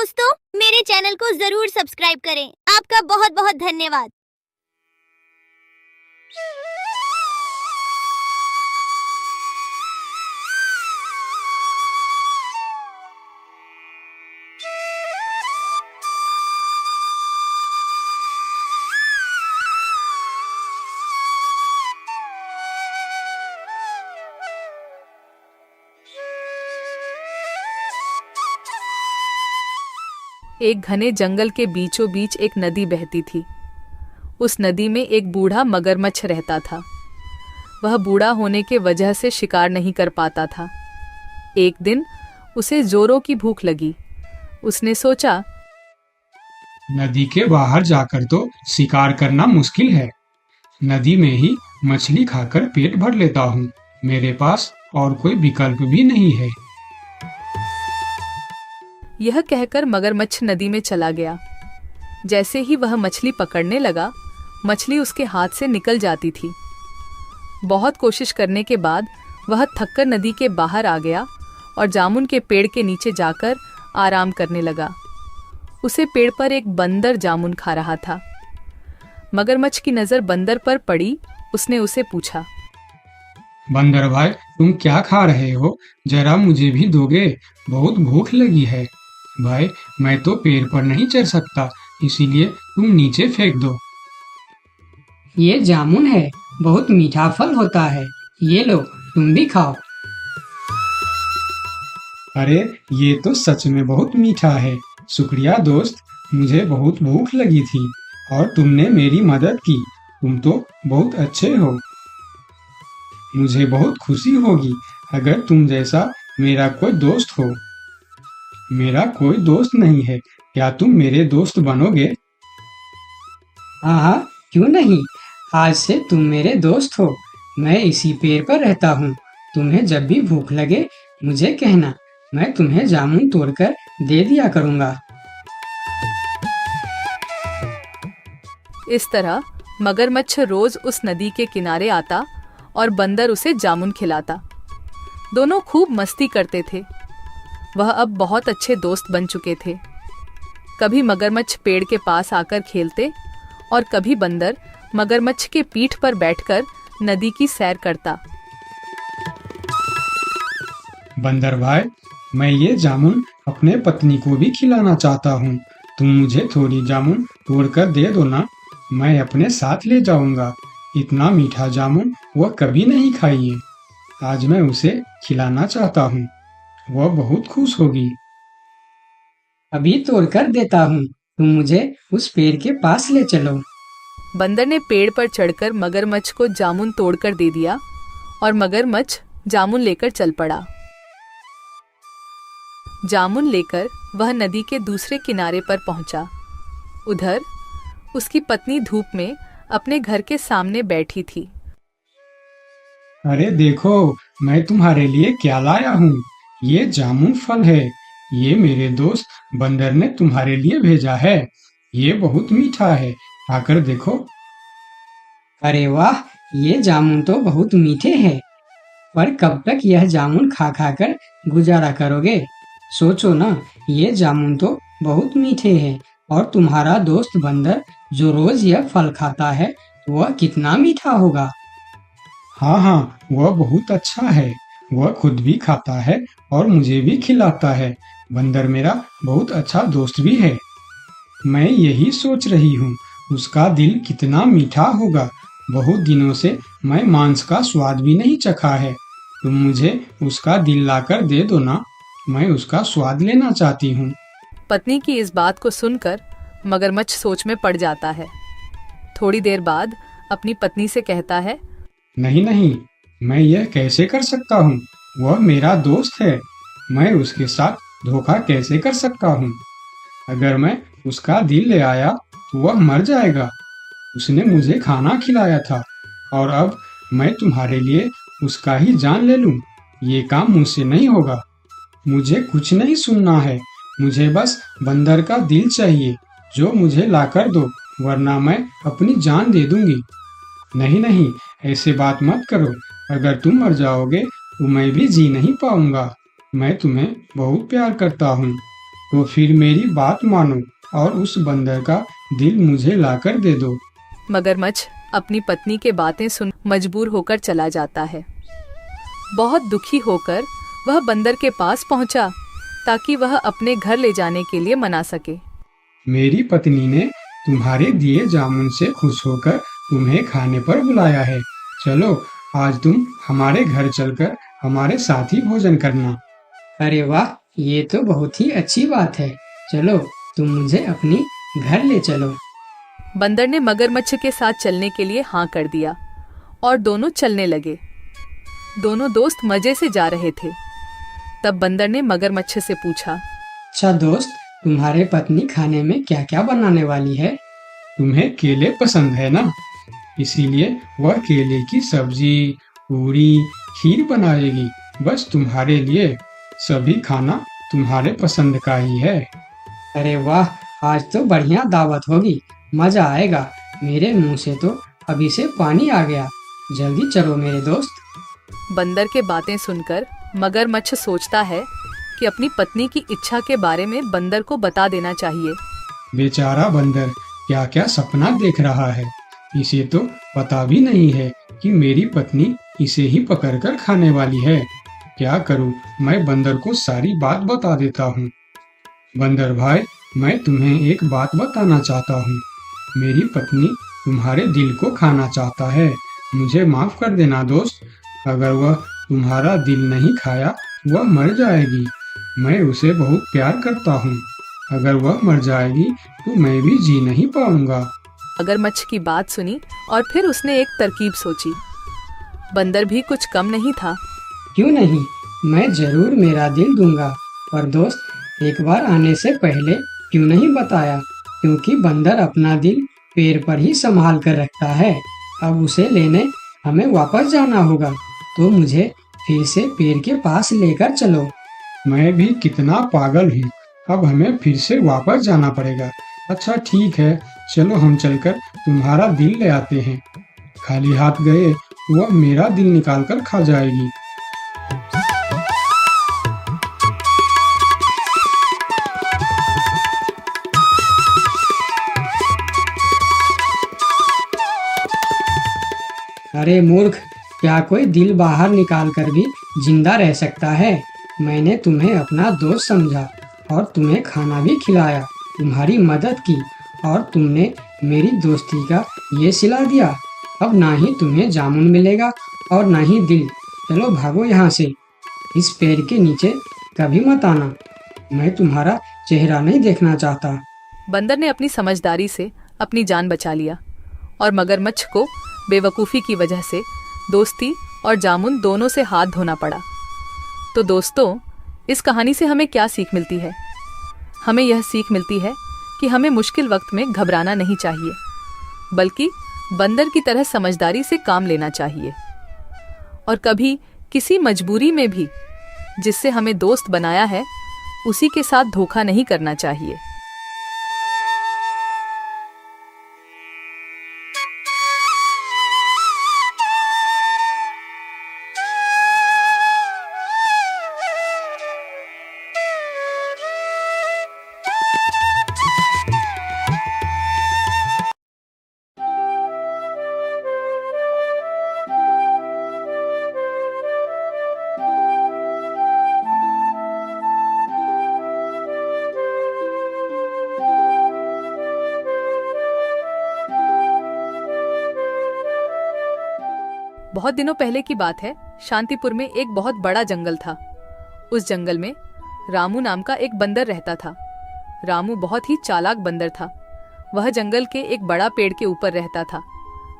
दोस्तों, मेरे चैनल को जरूर सब्सक्राइब करें। आपका बहुत बहुत धन्यवाद। एक घने जंगल के बीचों बीच एक नदी बहती थी। उस नदी में एक बूढ़ा मगरमच्छ रहता था। वह बूढ़ा होने के वजह से शिकार नहीं कर पाता था। एक दिन उसे जोरों की भूख लगी। उसने सोचा, नदी के बाहर जाकर तो शिकार करना मुश्किल है। नदी में ही मछली खाकर पेट भर लेता हूँ। मेरे पास और कोई विकल्प भी नहीं है। यह कहकर मगरमच्छ नदी में चला गया। जैसे ही वह मछली पकड़ने लगा, मछली उसके हाथ से निकल जाती थी। बहुत कोशिश करने के बाद वह थककर नदी के बाहर आ गया और जामुन के पेड़ के नीचे जाकर आराम करने लगा। उसे पेड़ पर एक बंदर जामुन खा रहा था। मगरमच्छ की नजर बंदर पर पड़ी। उसने उसे पूछा, बंदर भाई, तुम क्या खा रहे हो? जरा मुझे भी दोगे? बहुत भूख लगी है। भाई, मैं तो पेड़ पर नहीं चढ़ सकता, इसीलिए तुम नीचे फेंक दो। ये जामुन है, बहुत मीठा फल होता है। ये लो, तुम भी खाओ। अरे, ये तो सच में बहुत मीठा है। शुक्रिया दोस्त, मुझे बहुत भूख लगी थी और तुमने मेरी मदद की। तुम तो बहुत अच्छे हो। मुझे बहुत खुशी होगी अगर तुम जैसा मेरा कोई दोस्त हो। मेरा कोई दोस्त नहीं है, क्या तुम मेरे दोस्त बनोगे? हाँ हाँ, क्यों नहीं। आज से तुम मेरे दोस्त हो। मैं इसी पेड़ पर रहता हूँ। तुम्हें जब भी भूख लगे मुझे कहना, मैं तुम्हें जामुन तोड़कर दे दिया करूँगा। इस तरह मगरमच्छ रोज उस नदी के किनारे आता और बंदर उसे जामुन खिलाता। दोनों खूब मस्ती करते थे। वह अब बहुत अच्छे दोस्त बन चुके थे। कभी मगरमच्छ पेड़ के पास आकर खेलते और कभी बंदर मगरमच्छ के पीठ पर बैठकर नदी की सैर करता। बंदर भाई, मैं ये जामुन अपने पत्नी को भी खिलाना चाहता हूँ। तुम मुझे थोड़ी जामुन तोड़कर दे दो ना, मैं अपने साथ ले जाऊंगा। इतना मीठा जामुन वह कभी नहीं खाई है। आज मैं उसे खिलाना चाहता हूँ, वह बहुत खुश होगी। अभी तोड़कर देता हूँ, तुम मुझे उस पेड़ के पास ले चलो। बंदर ने पेड़ पर चढ़कर मगरमच्छ को जामुन तोड़कर दे दिया और मगरमच्छ जामुन लेकर चल पड़ा। जामुन लेकर वह नदी के दूसरे किनारे पर पहुंचा। उधर उसकी पत्नी धूप में अपने घर के सामने बैठी थी। अरे देखो, मैं तुम्हारे लिए क्या लाया हूँ। ये जामुन फल है। ये मेरे दोस्त बंदर ने तुम्हारे लिए भेजा है। ये बहुत मीठा है, खाकर देखो। अरे वाह, ये जामुन तो बहुत मीठे हैं। पर कब तक यह जामुन खा खा कर गुजारा करोगे? सोचो ना, ये जामुन तो बहुत मीठे हैं और तुम्हारा दोस्त बंदर जो रोज यह फल खाता है, वह कितना मीठा होगा। हाँ हाँ, वह बहुत अच्छा है। वह खुद भी खाता है और मुझे भी खिलाता है। बंदर मेरा बहुत अच्छा दोस्त भी है। मैं यही सोच रही हूँ, उसका दिल कितना मीठा होगा। बहुत दिनों से मैं मांस का स्वाद भी नहीं चखा है। तुम मुझे उसका दिल लाकर दे दो ना, मैं उसका स्वाद लेना चाहती हूँ। पत्नी की इस बात को सुनकर मगरमच्छ सोच में पड़ जाता है। थोड़ी देर बाद अपनी पत्नी से कहता है, नहीं नहीं, मैं यह कैसे कर सकता हूँ? वह मेरा दोस्त है। मैं उसके साथ धोखा कैसे कर सकता हूँ? अगर मैं उसका दिल ले आया तो वह मर जाएगा। उसने मुझे खाना खिलाया था और अब मैं तुम्हारे लिए उसका ही जान ले लूं। ये काम मुझसे नहीं होगा। मुझे कुछ नहीं सुनना है। मुझे बस बंदर का दिल चाहिए, जो मुझे लाकर दो, वरना मैं अपनी जान दे दूंगी। नहीं नहीं, ऐसे बात मत करो। अगर तुम मर जाओगे तो मैं भी जी नहीं पाऊंगा। मैं तुम्हें बहुत प्यार करता हूँ। तो फिर मेरी बात मानो और उस बंदर का दिल मुझे लाकर दे दो। मगरमच्छ अपनी पत्नी के बातें सुन मजबूर होकर चला जाता है। बहुत दुखी होकर वह बंदर के पास पहुंचा ताकि वह अपने घर ले जाने के लिए मना सके। मेरी पत्नी ने तुम्हारे दिए जामुन से खुश होकर तुम्हें खाने पर बुलाया है। चलो आज तुम हमारे घर चलकर हमारे साथ ही भोजन करना। अरे वाह, ये तो बहुत ही अच्छी बात है। चलो तुम मुझे अपनी घर ले चलो। बंदर ने मगरमच्छ के साथ चलने के लिए हाँ कर दिया और दोनों चलने लगे। दोनों दोस्त मजे से जा रहे थे। तब बंदर ने मगरमच्छ से पूछा, अच्छा दोस्त, तुम्हारे पत्नी खाने में क्या क्या बनाने वाली है? तुम्हें केले पसंद है ना, इसीलिए वह केले की सब्जी, पूरी, खीर बनाएगी। बस तुम्हारे लिए। सभी खाना तुम्हारे पसंद का ही है। अरे वाह, आज तो बढ़िया दावत होगी, मजा आएगा। मेरे मुंह से तो अभी से पानी आ गया। जल्दी चलो मेरे दोस्त। बंदर के बातें सुनकर मगरमच्छ सोचता है कि अपनी पत्नी की इच्छा के बारे में बंदर को बता देना चाहिए। बेचारा बंदर क्या क्या सपना देख रहा है। इसे तो पता भी नहीं है कि मेरी पत्नी इसे ही पकड़कर खाने वाली है। क्या करूं, मैं बंदर को सारी बात बता देता हूँ। बंदर भाई, मैं तुम्हें एक बात बताना चाहता हूँ। मेरी पत्नी तुम्हारे दिल को खाना चाहता है। मुझे माफ कर देना दोस्त। अगर वह तुम्हारा दिल नहीं खाया, वह मर जाएगी। मैं उसे बहुत प्यार करता हूँ। अगर वह मर जाएगी तो मैं भी जी नहीं पाऊंगा। मगरमच्छ की बात सुनी और फिर उसने एक तरकीब सोची। बंदर भी कुछ कम नहीं था। क्यों नहीं, मैं जरूर मेरा दिल दूंगा। पर दोस्त, एक बार आने से पहले क्यों नहीं बताया? क्योंकि बंदर अपना दिल पेड़ पर ही संभाल कर रखता है। अब उसे लेने हमें वापस जाना होगा, तो मुझे फिर से पेड़ के पास लेकर चलो। मैं भी कितना पागल हूँ। अब हमें फिर से वापस जाना पड़ेगा। अच्छा ठीक है, चलो हम चलकर तुम्हारा दिल ले आते हैं। खाली हाथ गए वह मेरा दिल निकाल कर खा जाएगी। अरे मूर्ख, क्या कोई दिल बाहर निकाल कर भी जिंदा रह सकता है? मैंने तुम्हें अपना दोस्त समझा और तुम्हें खाना भी खिलाया, तुम्हारी मदद की और तुमने मेरी दोस्ती का ये सिला दिया। अब ना ही तुम्हें जामुन मिलेगा और ना ही दिल। चलो भागो यहाँ से। इस पेड़ के नीचे कभी मत आना। मैं तुम्हारा चेहरा नहीं देखना चाहता। बंदर ने अपनी समझदारी से अपनी जान बचा लिया और मगरमच्छ को बेवकूफ़ी की वजह से दोस्ती और जामुन दोनों से हाथ धोना पड़ा। तो दोस्तों, इस कहानी से हमें क्या सीख मिलती है? हमें यह सीख मिलती है कि हमें मुश्किल वक्त में घबराना नहीं चाहिए, बल्कि बंदर की तरह समझदारी से काम लेना चाहिए। और कभी किसी मजबूरी में भी जिससे हमें दोस्त बनाया है, उसी के साथ धोखा नहीं करना चाहिए। बहुत दिनों पहले की बात है। शांतिपुर में एक बहुत बड़ा जंगल था। उस जंगल में रामू नाम का एक बंदर रहता था। रामू बहुत ही चालाक बंदर था। वह जंगल के एक बड़ा पेड़ के ऊपर रहता था।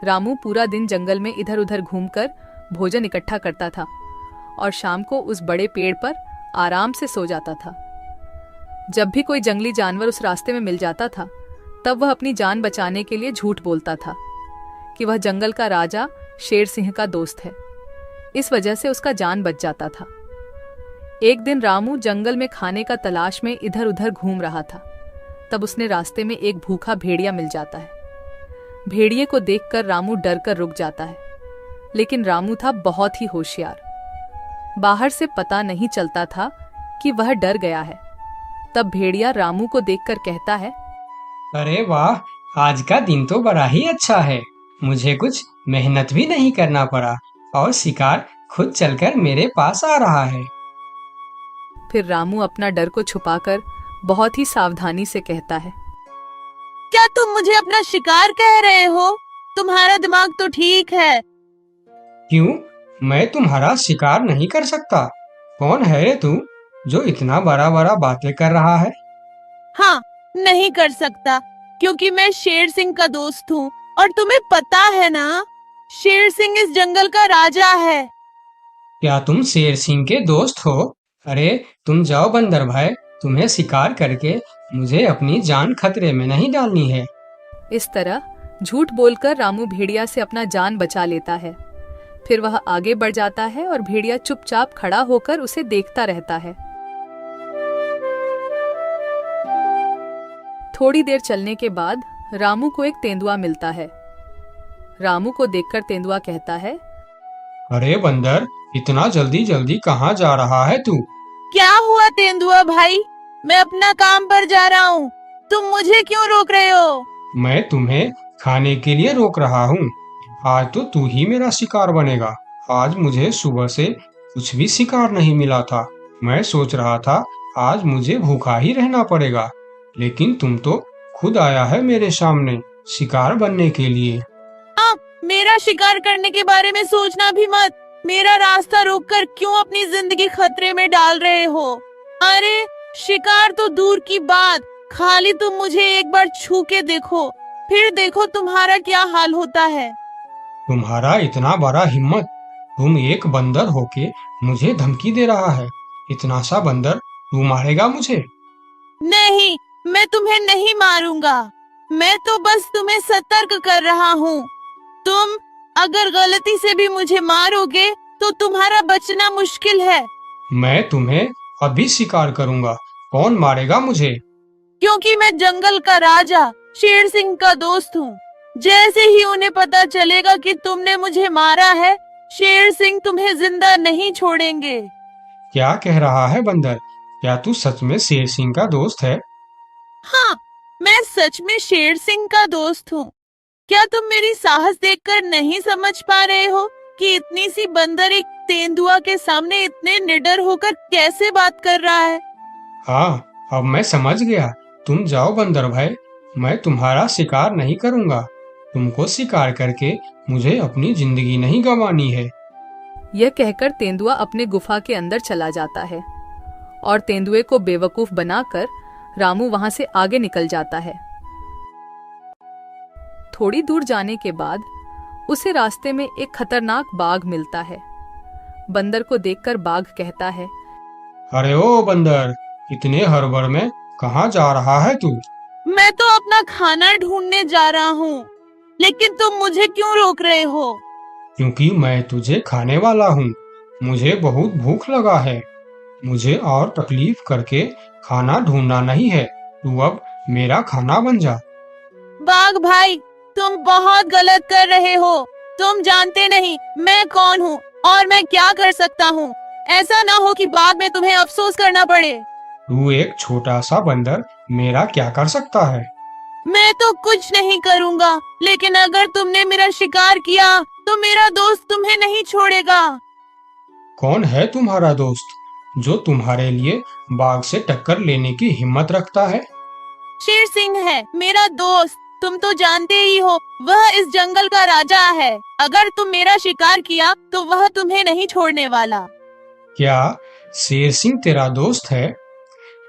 रामू पूरा दिन जंगल में इधर उधर घूमकर भोजन इकट्ठा करता था और शाम को उस बड़े पेड़ पर आराम से सो जाता था। जब भी कोई जंगली जानवर उस रास्ते में मिल जाता था, तब वह अपनी जान बचाने के लिए झूठ बोलता था कि वह जंगल का राजा शेर सिंह का दोस्त है। इस वजह से उसका जान बच जाता था। एक दिन रामू जंगल में खाने का तलाश में इधर उधर घूम रहा था। तब उसने रास्ते में एक भूखा भेड़िया मिल जाता है। भेड़िए को देखकर रामू डर कर रुक जाता है, लेकिन रामू था बहुत ही होशियार। बाहर से पता नहीं चलता था कि वह डर गया है। तब भेड़िया रामू को देखकर कहता है, अरे वाह, आज का दिन तो बड़ा ही अच्छा है। मुझे कुछ मेहनत भी नहीं करना पड़ा और शिकार खुद चलकर मेरे पास आ रहा है। फिर रामू अपना डर को छुपाकर बहुत ही सावधानी से कहता है, क्या तुम मुझे अपना शिकार कह रहे हो? तुम्हारा दिमाग तो ठीक है। क्यों? मैं तुम्हारा शिकार नहीं कर सकता। कौन है रे तू जो इतना बड़ा बड़ा बातें कर रहा है? हाँ, नहीं कर सकता क्योंकि मैं शेर सिंह का दोस्त हूँ और तुम्हें पता है ना, शेर सिंह इस जंगल का राजा है। क्या तुम शेर सिंह के दोस्त हो? अरे तुम जाओ बंदर भाई, तुम्हें शिकार करके मुझे अपनी जान खतरे में नहीं डालनी है। इस तरह झूठ बोलकर रामू भेड़िया से अपना जान बचा लेता है। फिर वह आगे बढ़ जाता है और भेड़िया चुपचाप खड़ा होकर उसे देखता रहता है। थोड़ी देर चलने के बाद रामू को एक तेंदुआ मिलता है। रामू को देखकर तेंदुआ कहता है, अरे बंदर, इतना जल्दी जल्दी कहाँ जा रहा है तू? क्या हुआ तेंदुआ भाई? मैं अपना काम पर जा रहा हूँ, तुम मुझे क्यों रोक रहे हो? मैं तुम्हें खाने के लिए रोक रहा हूँ। आज तो तू ही मेरा शिकार बनेगा। आज मुझे सुबह से कुछ भी शिकार नहीं मिला था। मैं सोच रहा था आज मुझे भूखा ही रहना पड़ेगा, लेकिन तुम तो खुद आया है मेरे सामने शिकार बनने के लिए। मेरा शिकार करने के बारे में सोचना भी मत। मेरा रास्ता रोककर क्यों अपनी जिंदगी खतरे में डाल रहे हो? अरे शिकार तो दूर की बात, खाली तुम मुझे एक बार छू के देखो, फिर देखो तुम्हारा क्या हाल होता है। तुम्हारा इतना बड़ा हिम्मत, तुम एक बंदर होके मुझे धमकी दे रहा है। इतना सा बंदर तू मारेगा मुझे? नहीं, मैं तुम्हें नहीं मारूंगा। मैं तो बस तुम्हें सतर्क कर रहा हूँ। तुम अगर गलती से भी मुझे मारोगे तो तुम्हारा बचना मुश्किल है। मैं तुम्हें अभी शिकार करूंगा। कौन मारेगा मुझे? क्योंकि मैं जंगल का राजा शेर सिंह का दोस्त हूँ। जैसे ही उन्हें पता चलेगा कि तुमने मुझे मारा है, शेर सिंह तुम्हें जिंदा नहीं छोड़ेंगे। क्या कह रहा है बंदर? क्या तू सच में शेर सिंह का दोस्त है? हाँ, मैं सच में शेर सिंह का दोस्त हूँ। क्या तुम मेरी साहस देखकर नहीं समझ पा रहे हो कि इतनी सी बंदर एक तेंदुआ के सामने इतने निडर होकर कैसे बात कर रहा है? हाँ, अब मैं समझ गया। तुम जाओ बंदर भाई, मैं तुम्हारा शिकार नहीं करूंगा। तुमको शिकार करके मुझे अपनी जिंदगी नहीं गंवानी है। यह कहकर तेंदुआ अपने गुफा के अंदर चला जाता है और तेंदुए को बेवकूफ बनाकर रामू वहां से आगे निकल जाता है। थोड़ी दूर जाने के बाद उसे रास्ते में एक खतरनाक बाघ मिलता है। बंदर को देखकर बाघ कहता है, अरे ओ बंदर, इतने हड़बड़ में कहाँ जा रहा है तू? मैं तो अपना खाना ढूंढने जा रहा हूँ, लेकिन तुम मुझे क्यों रोक रहे हो? क्योंकि मैं तुझे खाने वाला हूँ। मुझे बहुत भूख लगा है। मुझे और तकलीफ करके खाना ढूंढना नहीं है। तू अब मेरा खाना बन जा। बाघ भाई, तुम बहुत गलत कर रहे हो। तुम जानते नहीं मैं कौन हूँ और मैं क्या कर सकता हूँ। ऐसा ना हो कि बाद में तुम्हें अफसोस करना पड़े। तू एक छोटा सा बंदर मेरा क्या कर सकता है? मैं तो कुछ नहीं करूँगा, लेकिन अगर तुमने मेरा शिकार किया तो मेरा दोस्त तुम्हें नहीं छोड़ेगा। कौन है तुम्हारा दोस्त जो तुम्हारे लिए बाघ से टक्कर लेने की हिम्मत रखता है? शेर सिंह है मेरा दोस्त। तुम तो जानते ही हो, वह इस जंगल का राजा है। अगर तुम मेरा शिकार किया तो वह तुम्हें नहीं छोड़ने वाला। क्या शेर सिंह तेरा दोस्त है?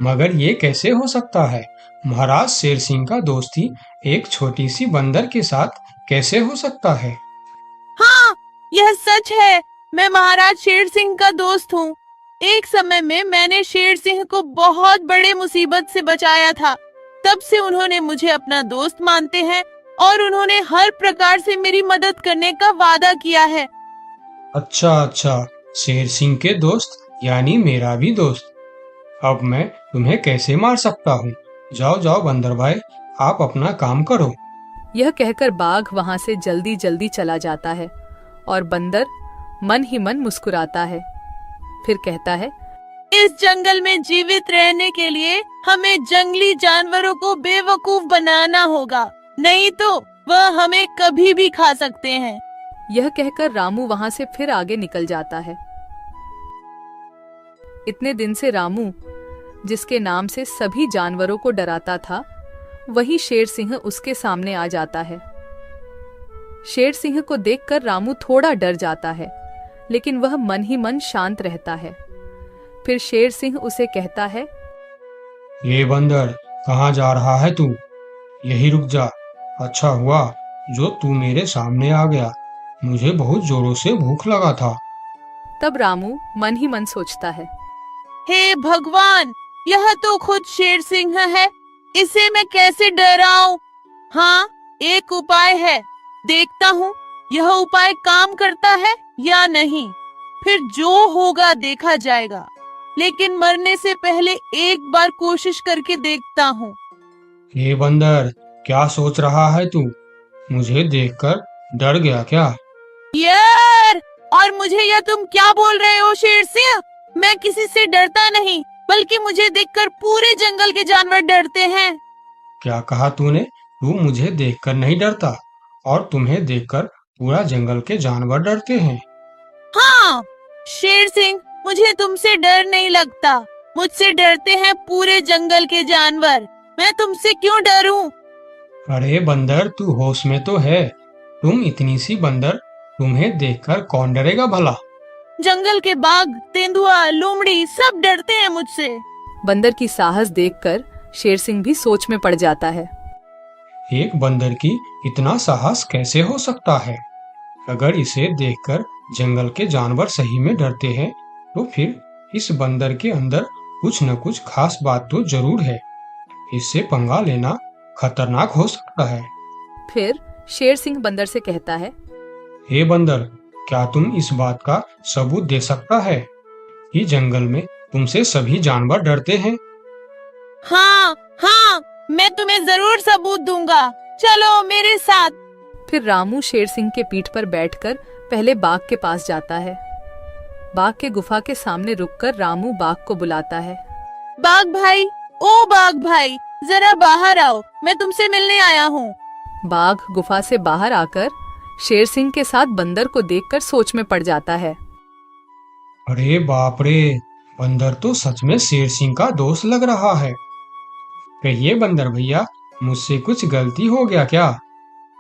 मगर ये कैसे हो सकता है? महाराज शेर सिंह का दोस्ती एक छोटी सी बंदर के साथ कैसे हो सकता है? हाँ, यह सच है। मैं महाराज शेर सिंह का दोस्त हूँ। एक समय में मैंने शेर सिंह को बहुत बड़े मुसीबत से बचाया था। तब से उन्होंने मुझे अपना दोस्त मानते हैं और उन्होंने हर प्रकार से मेरी मदद करने का वादा किया है। अच्छा, शेर सिंह के दोस्त यानी मेरा भी दोस्त। अब मैं तुम्हें कैसे मार सकता हूँ? जाओ बंदर भाई, आप अपना काम करो। यह कहकर बाघ वहां से जल्दी जल्दी चला जाता है और बंदर मन ही मन मुस्कुराता है। फिर कहता है, इस जंगल में जीवित रहने के लिए हमें जंगली जानवरों को बेवकूफ बनाना होगा, नहीं तो वह हमें कभी भी खा सकते हैं। यह कहकर रामू वहां से फिर आगे निकल जाता है। इतने दिन से रामू, जिसके नाम से सभी जानवरों को डराता था, वही शेर सिंह उसके सामने आ जाता है। शेर सिंह को देखकर रामू थोड़ा डर जाता है, लेकिन वह मन ही मन शांत रहता है। फिर शेर सिंह उसे कहता है, ये बंदर, कहाँ जा रहा है तू? यही रुक जा। अच्छा हुआ जो तू मेरे सामने आ गया, मुझे बहुत जोरों से भूख लगा था। तब रामू मन ही मन सोचता है, हे भगवान, यह तो खुद शेर सिंह है, इसे मैं कैसे डराऊं? हाँ, एक उपाय है, देखता हूँ यह उपाय काम करता है या नहीं, फिर जो होगा देखा जाएगा। लेकिन मरने से पहले एक बार कोशिश करके देखता हूँ। ये बंदर, क्या सोच रहा है तू? मुझे देखकर डर गया क्या? यार, और मुझे यह तुम क्या बोल रहे हो शेर सिंह? मैं किसी से डरता नहीं, बल्कि मुझे देखकर पूरे जंगल के जानवर डरते हैं। क्या कहा तूने? तू मुझे देखकर नहीं डरता और तुम्हें देखकर पूरा जंगल के जानवर डरते हैं? हाँ शेर सिंह, मुझे तुमसे डर नहीं लगता, मुझसे डरते हैं पूरे जंगल के जानवर। मैं तुमसे क्यों डरूं? अरे बंदर, तू होश में तो है? तुम इतनी सी बंदर, तुम्हें देखकर कौन डरेगा भला? जंगल के बाघ, तेंदुआ, लोमड़ी सब डरते हैं मुझसे। बंदर की साहस देखकर शेर सिंह भी सोच में पड़ जाता है। एक बंदर की इतना साहस कैसे हो सकता है? अगर इसे देखकर जंगल के जानवर सही में डरते हैं, तो फिर इस बंदर के अंदर कुछ न कुछ खास बात तो जरूर है। इससे पंगा लेना खतरनाक हो सकता है। फिर शेर सिंह बंदर से कहता है, हे बंदर, क्या तुम इस बात का सबूत दे सकता है कि जंगल में तुमसे सभी जानवर डरते हैं? हाँ हाँ, मैं तुम्हें जरूर सबूत दूंगा, चलो मेरे साथ। फिर रामू शेर सिंह के पीठ पर बैठकर पहले बाघ के पास जाता है। बाघ के गुफा के सामने रुककर रामू बाघ को बुलाता है। बाघ भाई, ओ बाघ भाई, जरा बाहर आओ, मैं तुमसे मिलने आया हूँ। बाघ गुफा से बाहर आकर शेर सिंह के साथ बंदर को देखकर सोच में पड़ जाता है। अरे बाप रे, बंदर तो सच में शेर सिंह का दोस्त लग रहा है। कहिए बंदर भैया, मुझसे कुछ गलती हो गया क्या?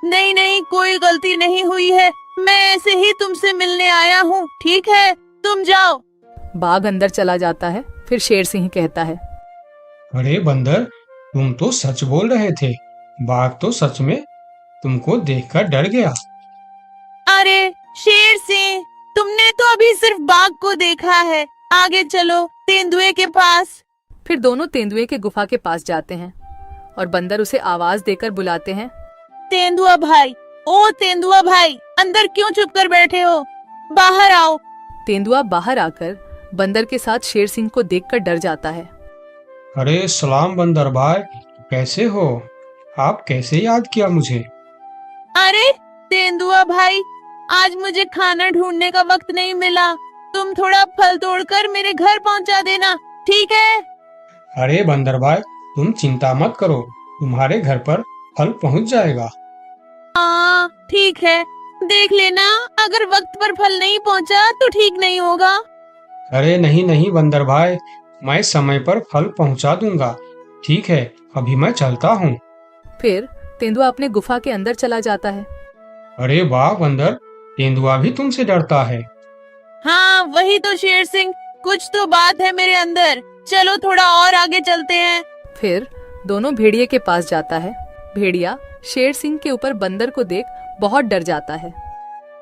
नहीं नहीं, कोई गलती नहीं हुई है, मैं ऐसे ही तुमसे मिलने आया हूँ, ठीक है तुम जाओ। बाघ अंदर चला जाता है। फिर शेर सिंह कहता है, अरे बंदर, तुम तो सच बोल रहे थे। बाघ तो सच में तुमको देखकर डर गया। अरे शेर सिंह, तुमने तो अभी सिर्फ बाघ को देखा है, आगे चलो तेंदुए के पास। फिर दोनों तेंदुए के गुफा के पास जाते हैं और बंदर उसे आवाज देकर बुलाते हैं। तेंदुआ भाई, ओ तेंदुआ भाई, अंदर क्यों चुप कर बैठे हो, बाहर आओ। तेंदुआ बाहर आकर बंदर के साथ शेर सिंह को देखकर डर जाता है। अरे सलाम बंदर भाई, कैसे हो? आप कैसे याद किया मुझे? अरे तेंदुआ भाई, आज मुझे खाना ढूंढने का वक्त नहीं मिला, तुम थोड़ा फल तोड़कर मेरे घर पहुंचा देना, ठीक है? अरे बंदर भाई, तुम चिंता मत करो, तुम्हारे घर पर फल पहुंच जाएगा। हाँ ठीक है, देख लेना, अगर वक्त पर फल नहीं पहुंचा तो ठीक नहीं होगा। अरे नहीं नहीं बंदर भाई, मैं समय पर फल पहुंचा दूंगा। ठीक है, अभी मैं चलता हूँ। फिर तेंदुआ अपने गुफा के अंदर चला जाता है। अरे वाह बंदर, तेंदुआ भी तुमसे डरता है। हाँ वही तो शेर सिंह, कुछ तो बात है मेरे अंदर, चलो थोड़ा और आगे चलते हैं। फिर दोनों भेड़िए के पास जाता है। भेड़िया शेर सिंह के ऊपर बंदर को देख बहुत डर जाता है।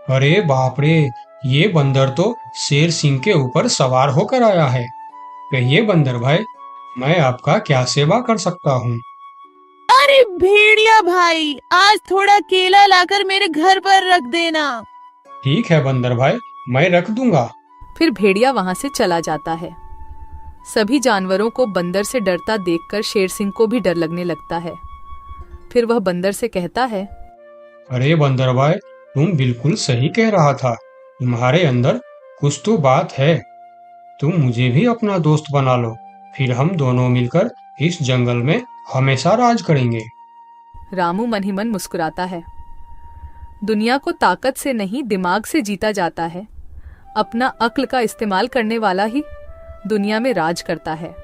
अरे बाप रे, ये बंदर तो शेर सिंह के ऊपर सवार होकर आया है। कहिए बंदर भाई, मैं आपका क्या सेवा कर सकता हूँ? अरे भेड़िया भाई, आज थोड़ा केला लाकर मेरे घर पर रख देना। ठीक है बंदर भाई, मैं रख दूंगा। फिर भेड़िया वहां से चला जाता है। सभी जानवरों को बंदर से डरता देखकर शेर सिंह को भी डर लगने लगता है। फिर वह बंदर से कहता है, अरे बंदर भाई, तुम बिल्कुल सही कह रहा था, तुम्हारे अंदर कुछ तो बात है। तुम मुझे भी अपना दोस्त बना लो, फिर हम दोनों मिलकर इस जंगल में हमेशा राज करेंगे। रामू मन ही मन मुस्कुराता है। दुनिया को ताकत से नहीं दिमाग से जीता जाता है। अपना अक्ल का इस्तेमाल करने वाला ही दुनिया में राज करता है।